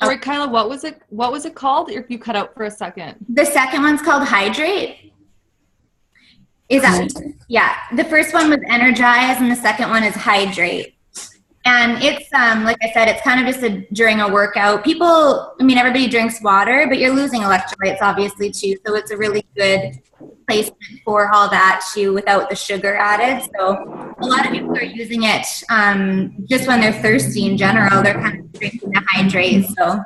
Sorry, Kyla, what was it called? If you cut out for a second. The second one's called Hydrate. Is that, yeah. The first one was Energize, and the second one is Hydrate. And it's, like I said, it's kind of just during a workout. Everybody drinks water, but you're losing electrolytes, obviously, too. So it's a really good placement for all that, too, without the sugar added. So a lot of people are using it just when they're thirsty in general. They're kind of drinking to hydrate. So,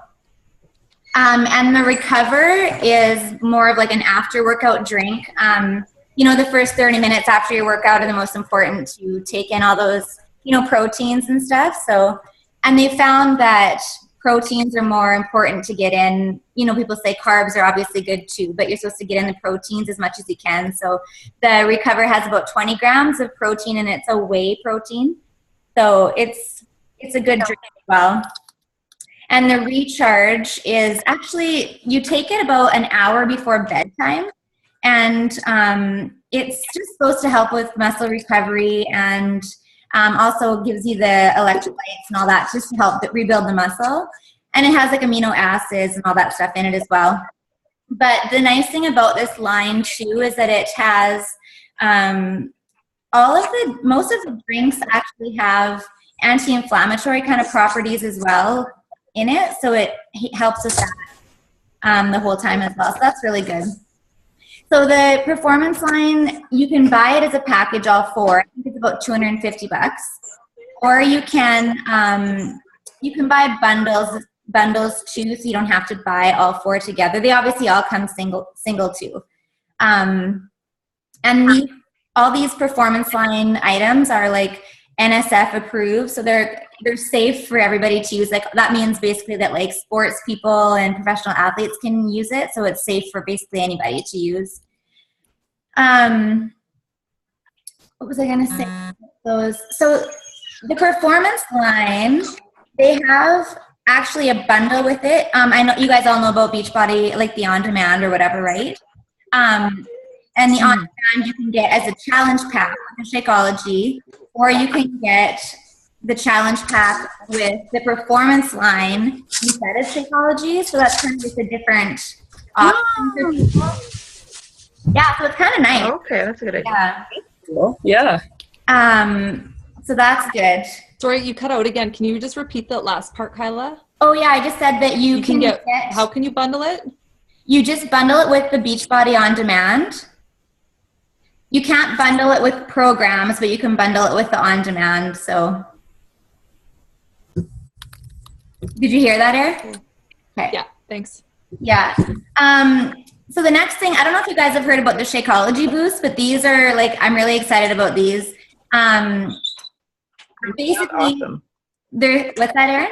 and the Recover is more of like an after-workout drink. The first 30 minutes after your workout are the most important to take in all those proteins and stuff. So, and they found that proteins are more important to get in. People say carbs are obviously good too, but you're supposed to get in the proteins as much as you can. So the Recover has about 20 grams of protein, and it's a whey protein. So it's a good drink as well. And the Recharge is actually, you take it about an hour before bedtime. And it's just supposed to help with muscle recovery, and also gives you the electrolytes and all that just to help rebuild the muscle. And it has like amino acids and all that stuff in it as well. But the nice thing about this line too is that it has most of the drinks actually have anti-inflammatory kind of properties as well in it. So it helps with that the whole time as well. So that's really good. So the Performance line, you can buy it as a package, all four. I think it's about $250. Or you can buy bundles too, so you don't have to buy all four together. They obviously all come single too. All these Performance line items are like NSF approved, so they're safe for everybody to use. Like that means basically that like sports people and professional athletes can use it, so it's safe for basically anybody to use. What was I gonna say? So the Performance line, they have actually a bundle with it. I know you guys all know about Beachbody, like the On Demand or whatever, right? And the On Demand you can get as a challenge pack with Shakeology, or you can get the challenge pack with the Performance line instead of Shakeology. So that's kind of just a different option for people. Yeah, so it's kind of nice. Okay, that's a good idea. Yeah. Cool. Yeah. So that's good. Sorry, you cut out again. Can you just repeat that last part, Kyla? Oh yeah, I just said that you can get. How can you bundle it? You just bundle it with the Beachbody On Demand. You can't bundle it with programs, but you can bundle it with the On Demand. So, did you hear that, Eric? Okay. Yeah. Thanks. Yeah. So the next thing, I don't know if you guys have heard about the Shakeology Boost, but these are like, I'm really excited about these. Basically, awesome. What's that, Erin?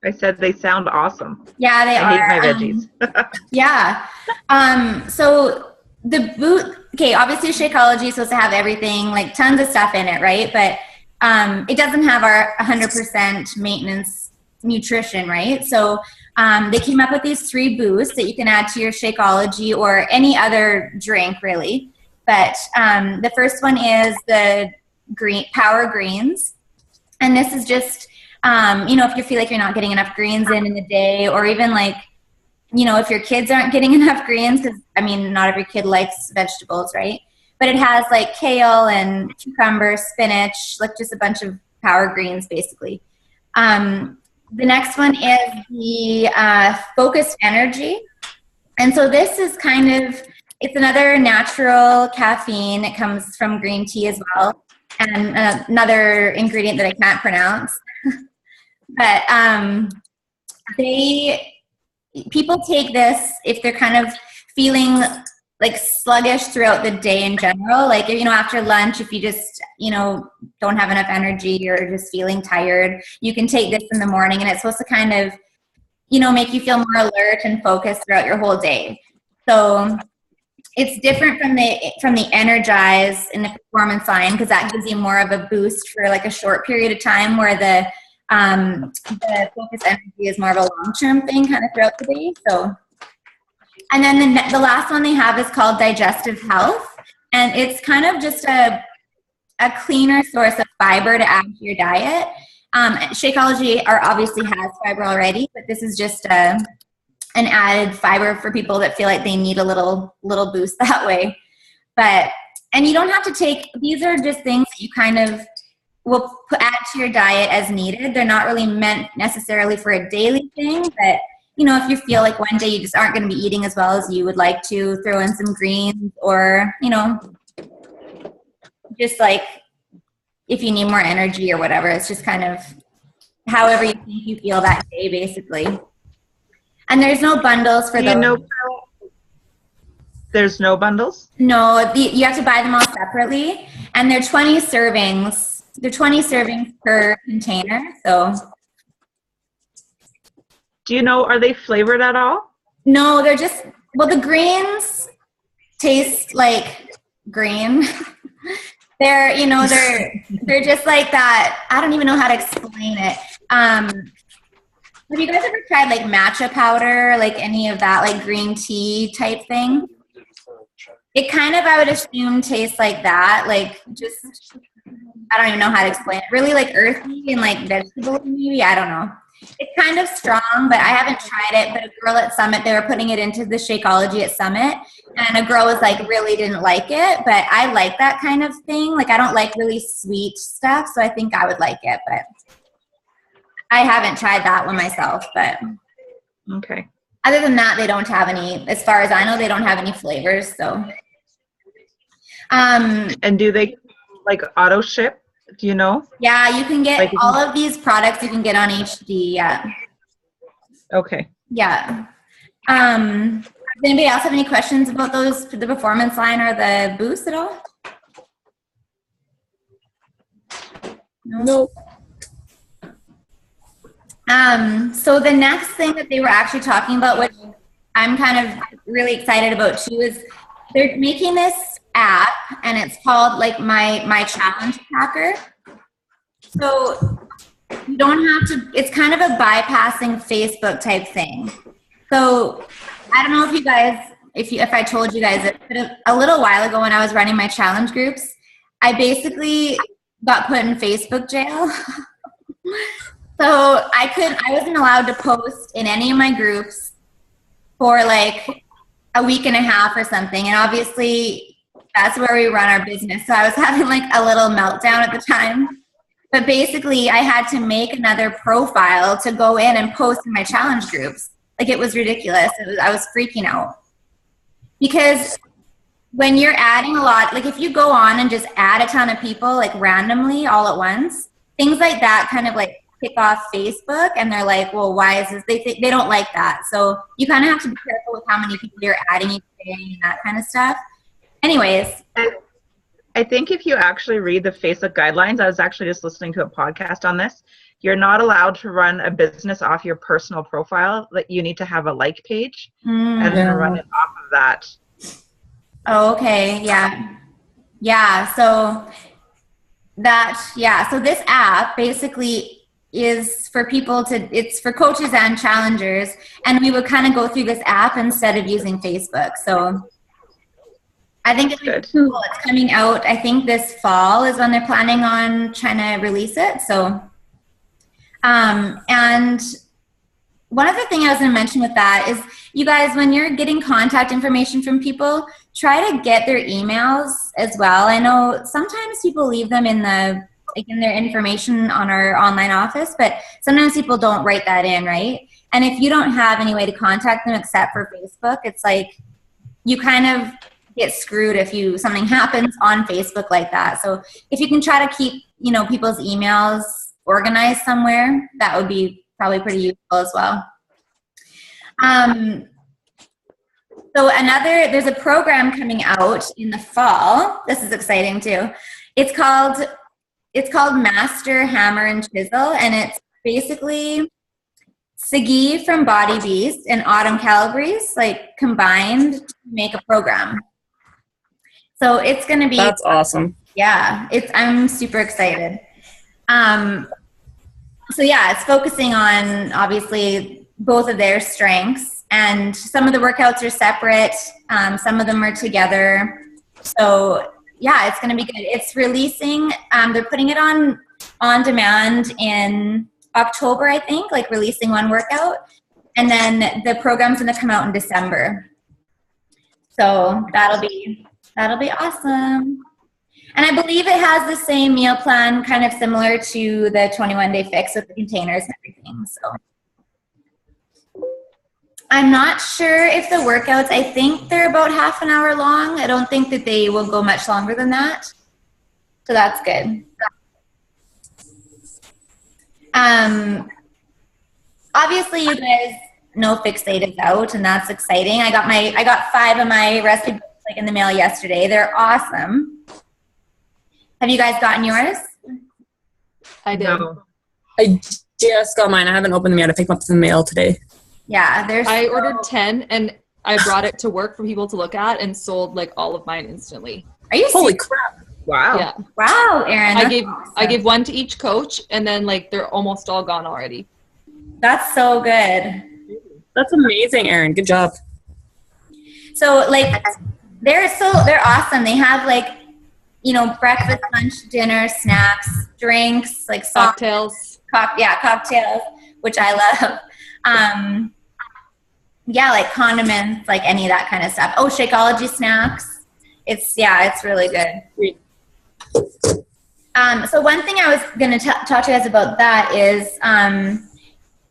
I said they sound awesome. Yeah, they are. I hate my veggies. Yeah. So obviously Shakeology is supposed to have everything, like tons of stuff in it, right? But it doesn't have our 100% maintenance nutrition, right? So they came up with these 3 boosts that you can add to your Shakeology or any other drink, really. But the first one is the Power Greens. And this is just, if you feel like you're not getting enough greens in the day, or even like, if your kids aren't getting enough greens, because, not every kid likes vegetables, right? But it has like kale and cucumber, spinach, like just a bunch of power greens, basically. The next one is the Focused Energy. And so this is it's another natural caffeine. It comes from green tea as well. And another ingredient that I can't pronounce. But people take this if they're kind of feeling like sluggish throughout the day in general. Like, after lunch, if you just, don't have enough energy or just feeling tired, you can take this in the morning, and it's supposed to kind of, make you feel more alert and focused throughout your whole day. So it's different from the Energize in the Performance line, because that gives you more of a boost for like a short period of time, where the Focused Energy is more of a long-term thing kind of throughout the day. So, and then the last one they have is called Digestive Health, and it's kind of just a cleaner source of fiber to add to your diet. Shakeology obviously has fiber already, but this is just an added fiber for people that feel like they need a little boost that way. And you don't have to take, these are just things that you kind of will add to your diet as needed. They're not really meant necessarily for a daily thing, but if you feel like one day you just aren't going to be eating as well as you would like to, throw in some greens, or, just like if you need more energy or whatever. It's just kind of however you think you feel that day, basically. And there's no bundles for those. There's no bundles? No, you have to buy them all separately, and they're 20 servings. They're 20 servings per container, so. Do you know, are they flavored at all? No, they're just, the greens taste like green. They're just like that. I don't even know how to explain it. Have you guys ever tried like matcha powder, like any of that, like green tea type thing? It kind of, I would assume, tastes like that, like just, I don't even know how to explain it. Really like earthy and like vegetable maybe, I don't know. It's kind of strong, but I haven't tried it. But a girl at Summit, they were putting it into the Shakeology at Summit, and a girl was like, really didn't like it. But I like that kind of thing. Like, I don't like really sweet stuff, so I think I would like it. But I haven't tried that one myself. But okay. Other than that, they don't have any, as far as I know, they don't have any flavors. So. And do they like auto ship? Do you know? Yeah, you can get all of these products you can get on HD. Yeah. Okay. Yeah. Does anybody else have any questions about those, the Performance line or the Boost at all? No. So the next thing that they were actually talking about, which I'm kind of really excited about too, is they're making this app, and it's called like my challenge tracker. So you don't have to, it's kind of a bypassing Facebook type thing. So I don't know if you guys, if I told you guys it, but a little while ago when I was running my challenge groups, I basically got put in Facebook jail. So I wasn't allowed to post in any of my groups for like a week and a half or something. And obviously that's where we run our business. So I was having like a little meltdown at the time. But basically, I had to make another profile to go in and post in my challenge groups. Like, it was ridiculous. I was freaking out. Because when you're adding a lot, like if you go on and just add a ton of people, like randomly all at once, things like that kind of like kick off Facebook, and they're like, well, why is this? They don't like that. So you kind of have to be careful with how many people you're adding each day and that kind of stuff. Anyways. I think if you actually read the Facebook guidelines, I was actually just listening to a podcast on this, you're not allowed to run a business off your personal profile. That you need to have a like page and then run it off of that. Oh, okay. Yeah. Yeah. So so this app basically is for people it's for coaches and challengers. And we would kind of go through this app instead of using Facebook. So I think it's good. Cool. It's coming out, I think this fall is when they're planning on trying to release it. So, and one other thing I was going to mention with that is, you guys, when you're getting contact information from people, try to get their emails as well. I know sometimes people leave them in their information on our online office, but sometimes people don't write that in, right? And if you don't have any way to contact them except for Facebook, it's like you kind of get screwed if something happens on Facebook like that. So if you can try to keep, people's emails organized somewhere, that would be probably pretty useful as well. So there's a program coming out in the fall. This is exciting too. It's called Master Hammer and Chisel, and it's basically Sagi from Body Beast and Autumn Calabrese like combined to make a program. So it's going to be, that's awesome. Yeah, I'm super excited. So yeah, it's focusing on obviously both of their strengths, and some of the workouts are separate. Some of them are together. So yeah, it's going to be good. It's releasing, they're putting it on on demand in October, I think, like releasing one workout. And then the program's going to come out in December. So that'll be awesome. And I believe it has the same meal plan, kind of similar to the 21-day fix with the containers and everything. So I'm not sure if the workouts, I think they're about half an hour long. I don't think that they will go much longer than that. So that's good. Obviously you guys know Fix Aid is out, and that's exciting. I got 5 of my recipe books like in the mail yesterday. They're awesome. Have you guys gotten yours? I did. No. I just got mine. I haven't opened them yet. I picked them up in the mail today. Yeah, I ordered 10 and I brought it to work for people to look at and sold like all of mine instantly. Are you Holy serious? crap. Wow. Yeah. Wow, Erin. I gave one to each coach, and then like they're almost all gone already. That's so good. That's amazing, Erin. Good job. So like they're awesome. They have like, you know, breakfast, lunch, dinner, snacks, drinks, like Cocktails. Cocktails, which I love. Yeah, like condiments, like any of that kind of stuff. Oh, Shakeology snacks. It's really good. Sweet. So one thing I was going to talk to you guys about that is,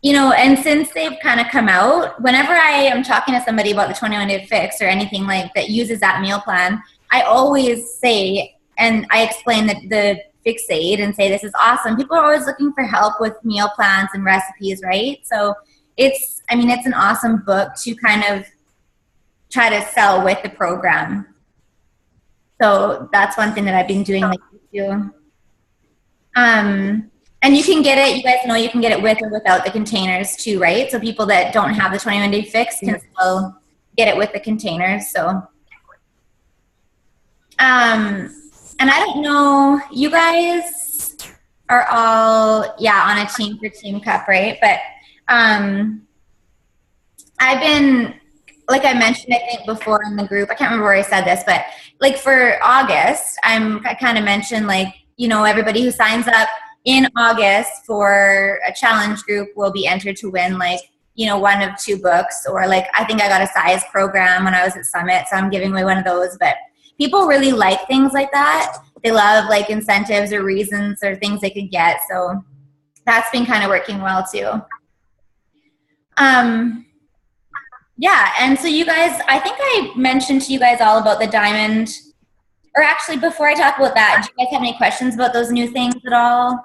you know, and since they've kind of come out, whenever I am talking to somebody about the 21-day fix or anything like that uses that meal plan, I always say, and I explain the Fix Aid and say, this is awesome. People are always looking for help with meal plans and recipes, right? So it's an awesome book to kind of try to sell with the program. So that's one thing that I've been doing like too. And you can get it, you guys know you can get it with or without the containers too, right? So people that don't have the 21-day fix can still get it with the containers. So, and I don't know, you guys are all, on a team for Team Cup, right? But I've been, like I mentioned, I think before in the group, I can't remember where I said this, but like for August, I kind of mentioned like, you know, everybody who signs up in August for a challenge group will be entered to win like, you know, 1 of 2 books, or like, I think I got a size program when I was at Summit, so I'm giving away one of those. But people really like things like that. They love like incentives or reasons or things they could get. So that's been kind of working well too. Yeah, and so you guys, I think I mentioned to you guys all about the diamond, or actually before I talk about that, do you guys have any questions about those new things at all?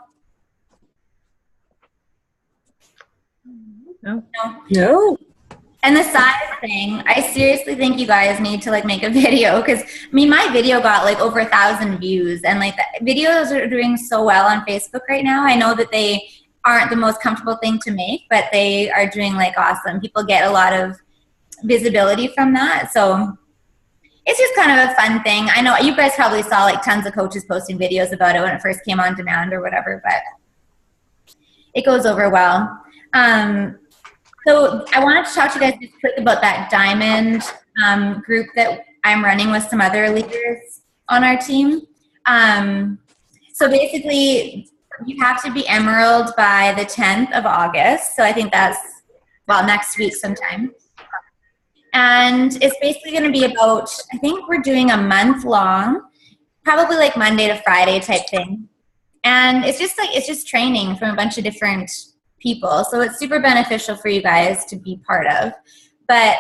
No. And the size thing, I seriously think you guys need to like make a video, because I mean my video got like over 1,000 views, and like the videos are doing so well on Facebook right now. I know that they aren't the most comfortable thing to make, but they are doing like awesome. People get a lot of visibility from that, so it's just kind of a fun thing. I know you guys probably saw like tons of coaches posting videos about it when it first came on demand or whatever, but it goes over well. So I wanted to talk to you guys just quick about that diamond group that I'm running with some other leaders on our team. So basically, you have to be emerald by the 10th of August. So I think that's, well, next week sometime. And it's basically going to be about, I think we're doing a month long, probably like Monday to Friday type thing. And it's just training from a bunch of different people. So it's super beneficial for you guys to be part of. But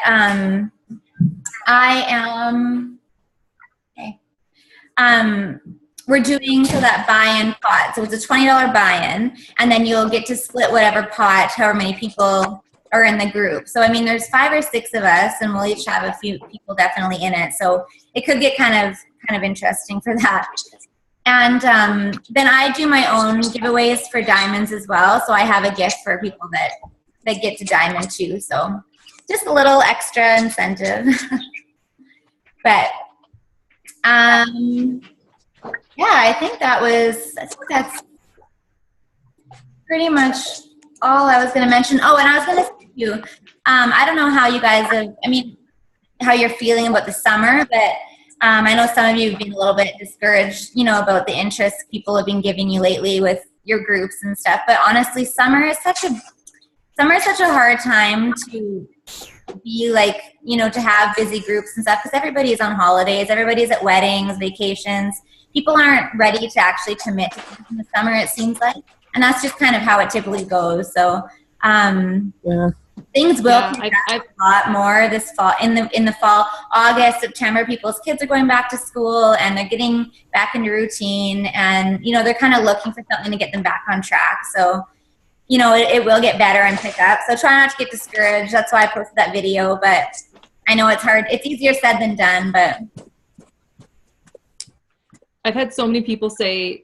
we're doing so that buy-in pot. So it's a $20 buy-in, and then you'll get to split whatever pot, however many people are in the group. So I mean, there's 5 or 6 of us, and we'll each have a few people definitely in it. So it could get kind of interesting for that. And then I do my own giveaways for diamonds as well. So I have a gift for people that get to diamond too. So just a little extra incentive. But yeah, I think that's pretty much all I was going to mention. Oh, and I was going to say to you, I don't know how you guys how you're feeling about the summer, but I know some of you have been a little bit discouraged, you know, about the interest people have been giving you lately with, your groups and stuff. But honestly, summer is such a hard time to be like, to have busy groups and stuff, because everybody's on holidays, everybody's at weddings, vacations. People aren't ready to actually commit to things in the summer, it seems like. And that's just kind of how it typically goes. So things will pick up a lot more this fall. In the fall, August, September, people's kids are going back to school and they're getting back into routine, and they're kind of looking for something to get them back on track. So it will get better and pick up. So try not to get discouraged. That's why I posted that video. But I know it's hard. It's easier said than done. But I've had so many people say,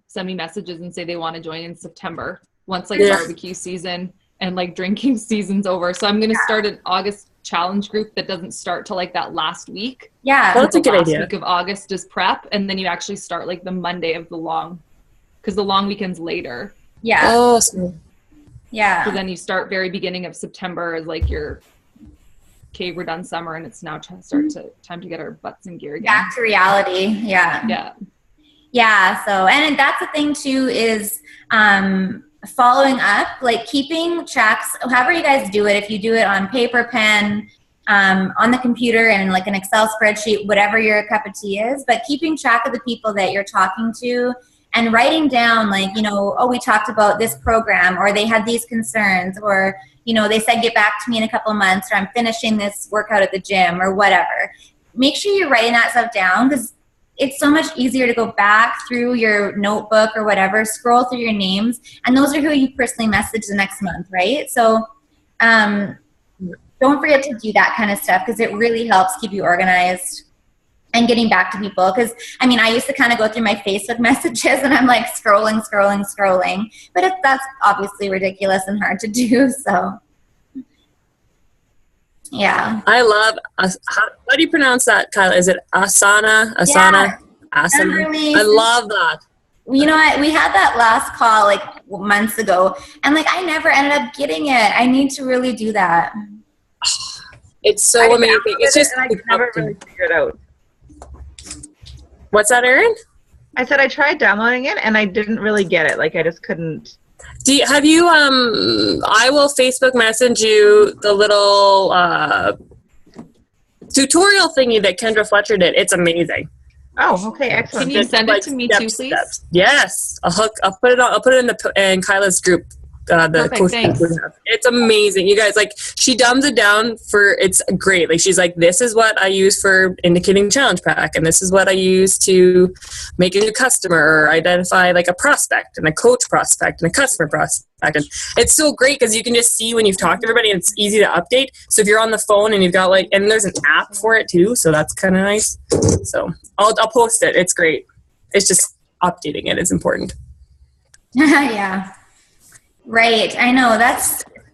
send me messages and say they want to join in September once barbecue season and drinking season's over. So I'm going to start an August challenge group that doesn't start till that last week. Yeah, that's a good idea. Last week of August is prep, and then you actually start the Monday of because the long weekend's later. Yeah. Oh, so. Yeah. So then you start very beginning of September as we're done summer, and it's now time to get our butts in gear again. Back to reality. Yeah. Yeah. Yeah. So, and that's the thing too, is following up, keeping tracks, however you guys do it. If you do it on paper, pen, on the computer, and an Excel spreadsheet, whatever your cup of tea is, but keeping track of the people that you're talking to. And writing down, we talked about this program, or they had these concerns, or, they said, get back to me in a couple of months, or I'm finishing this workout at the gym, or whatever. Make sure you're writing that stuff down, because it's so much easier to go back through your notebook or whatever, scroll through your names, and those are who you personally message the next month, right? So don't forget to do that kind of stuff, because it really helps keep you organized and getting back to people. Because I used to kind of go through my Facebook messages and I'm scrolling, but that's obviously ridiculous and hard to do. So yeah. I love, how do you pronounce that, Kyla? Is it Asana? Yeah. Asana? I love that. You know what? We had that last call months ago, and I never ended up getting it. I need to really do that. It's so amazing. It's just I never really figured it out. What's that, Erin? I said I tried downloading it and I didn't really get it. I just couldn't. Have you, I will Facebook message you the little tutorial thingy that Kendra Fletcher did. It's amazing. Oh, okay, excellent. Can you send it to me too, please? Steps. Yes. I'll put it in Kyla's group. The Perfect, thanks. It's amazing, you guys. She dumbs it down it's great. She's this is what I use for indicating challenge pack, and this is what I use to make a new customer, or identify a prospect and a coach prospect and a customer prospect. And it's so great because you can just see when you've talked to everybody, and it's easy to update. So if you're on the phone and you've got and there's an app for it too, so that's kind of nice. So I'll post it. It's great. It's just updating it is important. Yeah. Right. I know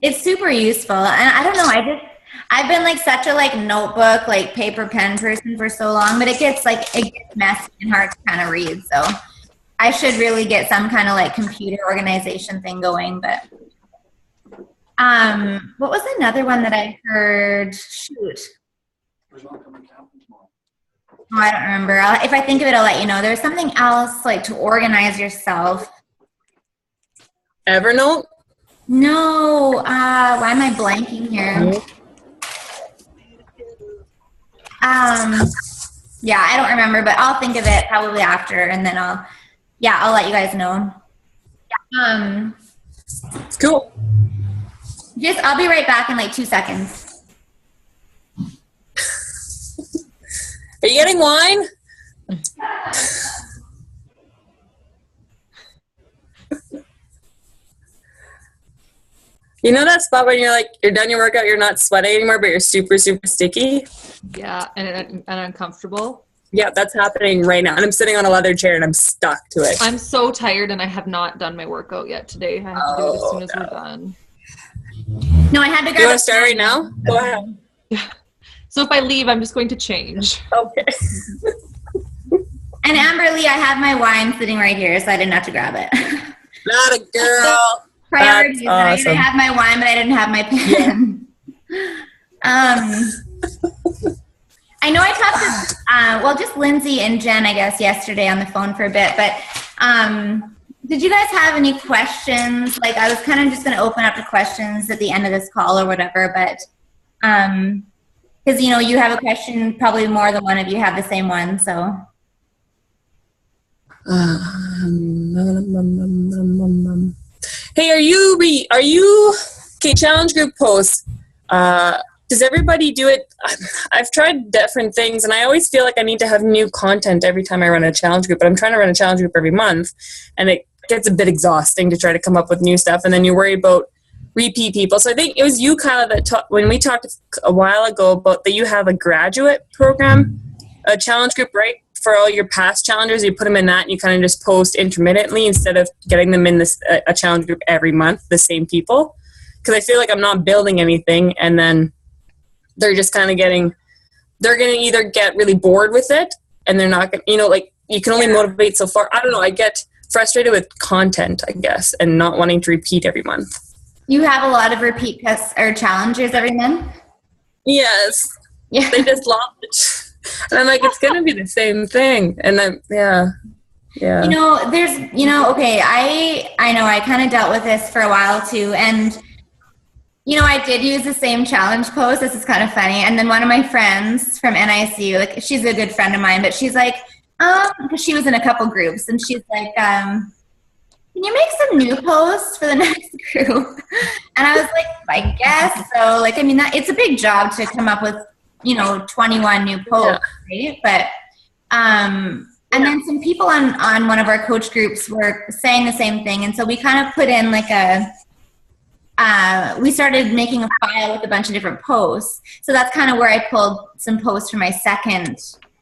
it's super useful. And I don't know, I've been such a notebook, paper pen person for so long, but it gets messy and hard to kind of read. So I should really get some kind of computer organization thing going. But what was another one that I heard? Shoot. Oh, I don't remember. If I think of it, I'll let you know. There's something else to organize yourself. Evernote? No. Why am I blanking here? Yeah, I don't remember, but I'll think of it probably after, and then I'll let you guys know. Cool. I'll be right back in 2 seconds. Are you getting wine? You know that spot when you're you're done your workout, you're not sweating anymore, but you're super, super sticky? Yeah, and uncomfortable. Yeah, that's happening right now. And I'm sitting on a leather chair and I'm stuck to it. I'm so tired and I have not done my workout yet today. I have to do it as soon as we're done. No, I had to go. You want to start right now? Go ahead. Yeah. So if I leave, I'm just going to change. Okay. And Amberly, I have my wine sitting right here, so I didn't have to grab it. Not a girl. Priorities. That's awesome. I had my wine, but I didn't have my pen. I know I talked to, just Lindsay and Jen, I guess, yesterday on the phone for a bit, but did you guys have any questions? Like, I was kind of just going to open up to questions at the end of this call or whatever, but because, you know, you have a question, probably more than one of you have the same one, so. Hey, are you okay, challenge group posts, does everybody do it? I've tried different things, and I always feel like I need to have new content every time I run a challenge group, but I'm trying to run a challenge group every month, and it gets a bit exhausting to try to come up with new stuff, and then you worry about repeat people. So I think it was you, Kyla, that when we talked a while ago about that you have a graduate program, a challenge group, right? For all your past challengers, you put them in that, and you kind of just post intermittently instead of getting them in a challenge group every month, the same people. Because I feel like I'm not building anything, and then they're just kind of they're going to either get really bored with it, and they're not going to, you know, like, you can only motivate so far. I don't know. I get frustrated with content, I guess, and not wanting to repeat every month. You have a lot of repeat or challengers every month? Yes. Yeah. They just love it. And I'm like, it's going to be the same thing. And then, yeah. You know, there's, you know, okay, I know I kind of dealt with this for a while too. And, you know, I did use the same challenge post. This is kind of funny. And then one of my friends from NICU, like, she's a good friend of mine, but she's like, because she was in a couple groups, and she's like, can you make some new posts for the next group? And I was like, I guess so. Like, I mean, it's a big job to come up with, you know, 21 new posts, right? But, and then some people on one of our coach groups were saying the same thing. And so we kind of put in like we started making a file with a bunch of different posts. So that's kind of where I pulled some posts for my second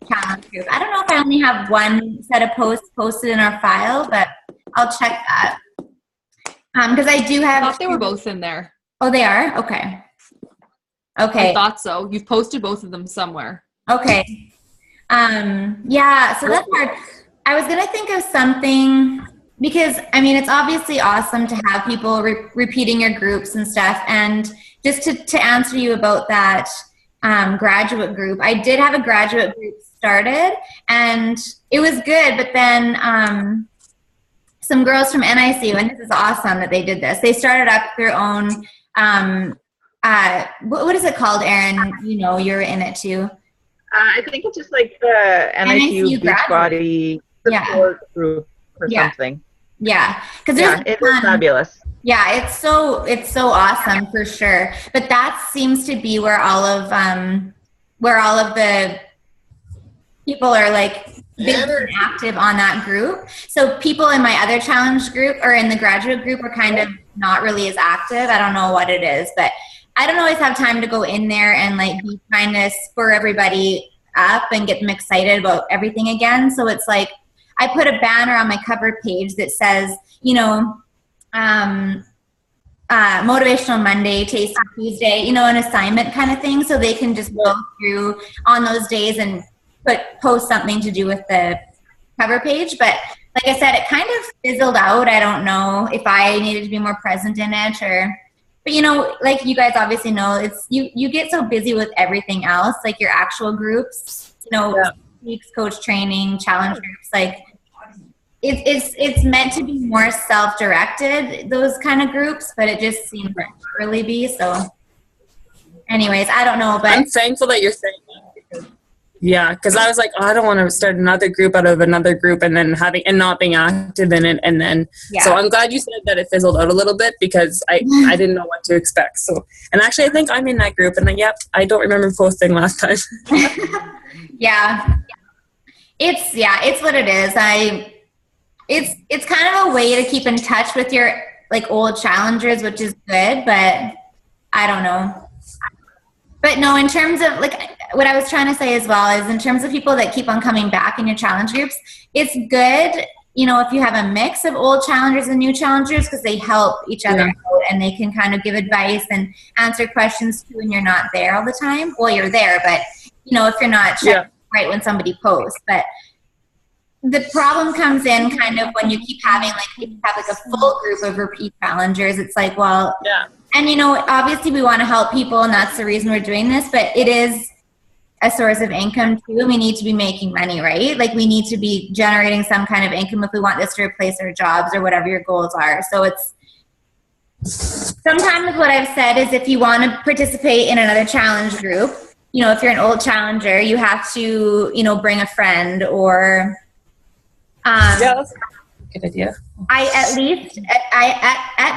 challenge group. I don't know if I only have one set of posts posted in our file, but I'll check that. Because I do have. I thought they were both in there. Oh, they are? Okay. Okay. I thought so. You've posted both of them somewhere. Okay. Yeah, so that's hard. I was going to think of something, because, I mean, it's obviously awesome to have people repeating your groups and stuff. And just to answer you about that graduate group, I did have a graduate group started, and it was good. But then some girls from NICU, and this is awesome that they did this, they started up their own, what is it called, Erin? You know, you're in it too. I think it's just like the NICU Beachbody support group or something. Yeah, because it is fabulous. Yeah, it's so awesome for sure. But that seems to be where all of the people are like busy and active on that group. So people in my other challenge group or in the graduate group are kind of not really as active. I don't know what it is, but I don't always have time to go in there and like be trying to spur everybody up and get them excited about everything again. So it's like I put a banner on my cover page that says, you know, Motivational Monday, Tasty Tuesday, you know, an assignment kind of thing, so they can just go through on those days and post something to do with the cover page. But like I said, it kind of fizzled out. I don't know if I needed to be more present in it but you know, like you guys obviously know, it's you get so busy with everything else, like your actual groups, you know, weeks, coach training, challenge groups, like it's meant to be more self-directed, those kind of groups, but it just seems to really be. So anyways, I don't know, but I'm thankful that you're saying that. Yeah, because I was like, I don't want to start another group out of another group and then not being active in it, and then so I'm glad you said that it fizzled out a little bit, because I didn't know what to expect. So, and actually, I think I'm in that group, and I don't remember posting last time. It's what it is. It's kind of a way to keep in touch with your like old challengers, which is good, but I don't know. But no, in terms of like what I was trying to say as well is in terms of people that keep on coming back in your challenge groups, it's good, you know, if you have a mix of old challengers and new challengers, because they help each other out and they can kind of give advice and answer questions too when you're not there all the time. Well, you're there, but you know, if you're not checking right when somebody posts. But the problem comes in kind of when you keep having a full group of repeat challengers. It's like, well, and you know, obviously we want to help people, and that's the reason we're doing this, but it is a source of income too. We need to be making money, right? Like we need to be generating some kind of income if we want this to replace our jobs or whatever your goals are. So it's sometimes what I've said is if you want to participate in another challenge group, you know, if you're an old challenger, you have to, you know, bring a friend or yeah, that's a good idea. at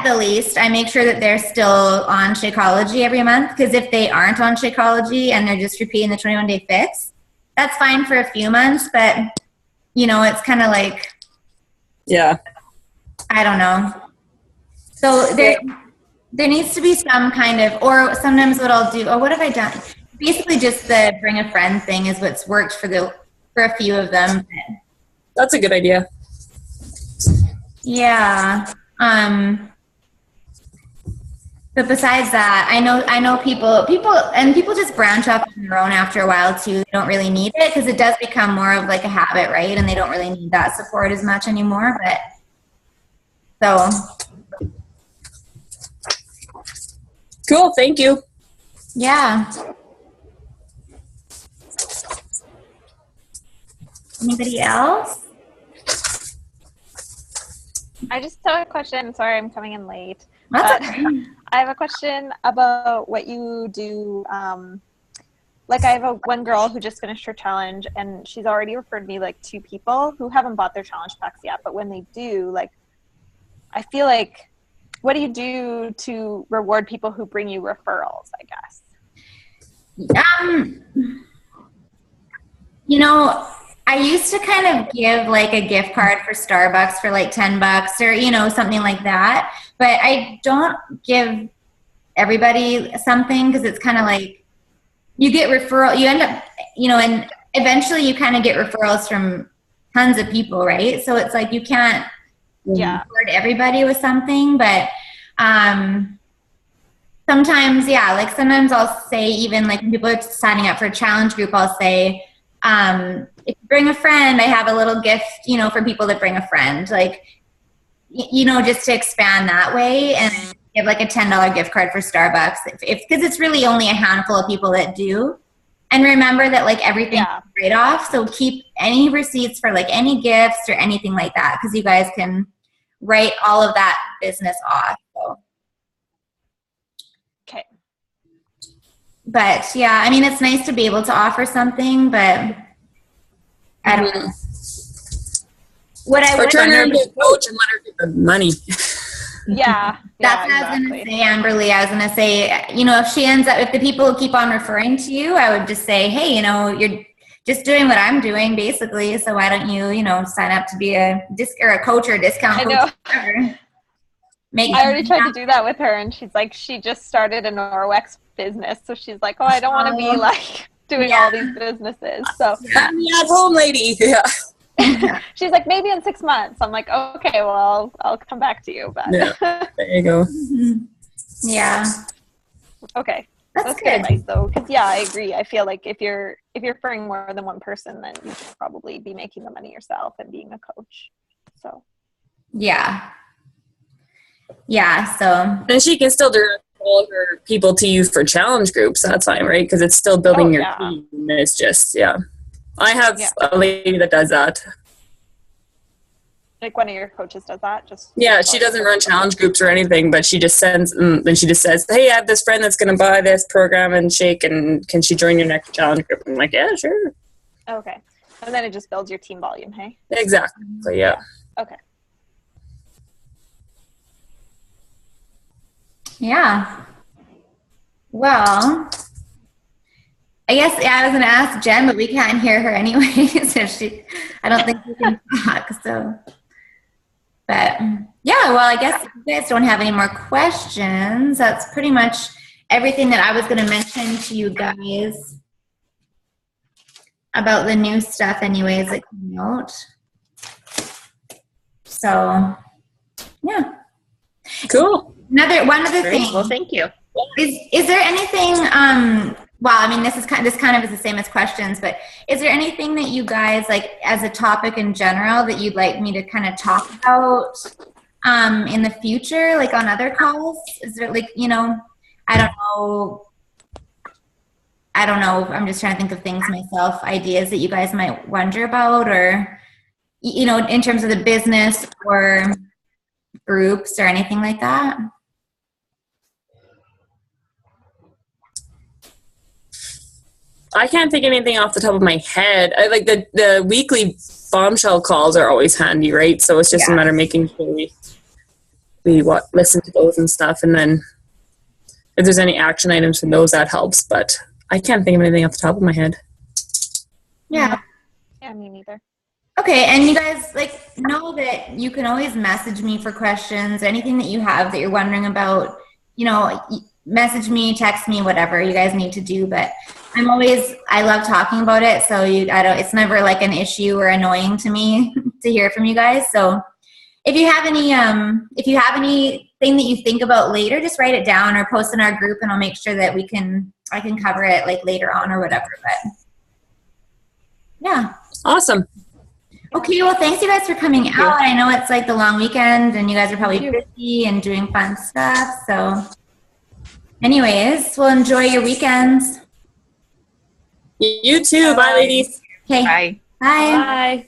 the least, I make sure that they're still on Shakeology every month, because if they aren't on Shakeology and they're just repeating the 21-day fix, that's fine for a few months, but, you know, it's kind of like, yeah, I don't know. So there needs to be some kind of, or sometimes what I'll do, what have I done? Basically just the bring a friend thing is what's worked for a few of them. that's a good idea. Yeah. But besides that, I know people just branch off on their own after a while too. They don't really need it because it does become more of like a habit, right? And they don't really need that support as much anymore. But so Cool. Thank you. yeah. Anybody else? I just have a question. Sorry, I'm coming in late. That's But okay. I have a question about what you do. Like I have one girl who just finished her challenge, and she's already referred me like 2 people who haven't bought their challenge packs yet. But when they do, like, I feel like, what do you do to reward people who bring you referrals, I guess? You know, I used to kind of give like a gift card for Starbucks for like $10 or, you know, something like that. But I don't give everybody something because it's kind of like you get referral, you end up, you know, and eventually you kind of get referrals from tons of people, right? So it's like you can't reward everybody with something, but sometimes, yeah, like sometimes I'll say, even like when people are signing up for a challenge group, I'll say, if you bring a friend, I have a little gift, you know, for people that bring a friend, like, you know, just to expand that way, and give like a $10 gift card for Starbucks, because it's really only a handful of people that do. And remember that like everything's a trade-off, so keep any receipts for like any gifts or anything like that, because you guys can write all of that business off. So. Okay. But yeah, I mean, it's nice to be able to offer something, but I don't know. What I Or would turn her into a coach and let her get the money. Yeah. That's what I was going to say, Amberly. I was going to say, you know, if the people keep on referring to you, I would just say, hey, you know, you're just doing what I'm doing, basically. So why don't you, you know, sign up to be a coach or a discount coach? I know. I already tried to do that with her, and she's like, she just started a Norwex business, so she's like, oh, I don't want to be like doing all these businesses. So I'm the at-home lady. Yeah. She's like, maybe in 6 months. I'm like, okay, well, I'll come back to you. But Yeah. There you go. Yeah. Okay. That's good good. advice, though, because I agree. I feel like if you're referring more than one person, then you should probably be making the money yourself and being a coach. So. Yeah. Yeah. So. And she can still direct all of her people to you for challenge groups. That's fine, right? Because it's still building your team. It's just, I have a lady that does that. Like one of your coaches does that? She doesn't run challenge groups or anything, but she just sends, then she just says, hey, I have this friend that's going to buy this program and shake, and can she join your next challenge group? I'm like, yeah, sure. Okay. And then it just builds your team volume, hey? Exactly, yeah. Okay. Yeah. Well, I guess I was going to ask Jen, but we can't hear her anyway. So I don't think we can talk. So, but yeah, well, I guess if you guys don't have any more questions, that's pretty much everything that I was going to mention to you guys about the new stuff anyways that came out. So, yeah. Cool. One other thing. Well, thank you. Is there anything, well, I mean, this kind of is the same as questions, but is there anything that you guys, like, as a topic in general that you'd like me to kind of talk about in the future, like on other calls? Is there, like, you know, I don't know, I don't know. I'm just trying to think of things myself, ideas that you guys might wonder about, or, you know, in terms of the business or groups or anything like that. I can't think of anything off the top of my head. I like the weekly bombshell calls are always handy, right? So it's just a matter of making sure we listen to those and stuff, and then if there's any action items from those, that helps. But I can't think of anything off the top of my head. Yeah. Yeah, me neither. Okay, and you guys like know that you can always message me for questions, anything that you have that you're wondering about. You know, message me, text me, whatever you guys need to do. But I love talking about it, so it's never like an issue or annoying to me to hear from you guys. So if you have anything that you think about later, just write it down or post in our group, and I'll make sure that I can cover it like later on or whatever. But yeah. Awesome. Okay, well, thanks you guys for coming out. I know it's like the long weekend and you guys are probably busy and doing fun stuff. So anyways, we'll enjoy your weekends. You too. Bye, ladies. Okay. Bye. Bye. Bye.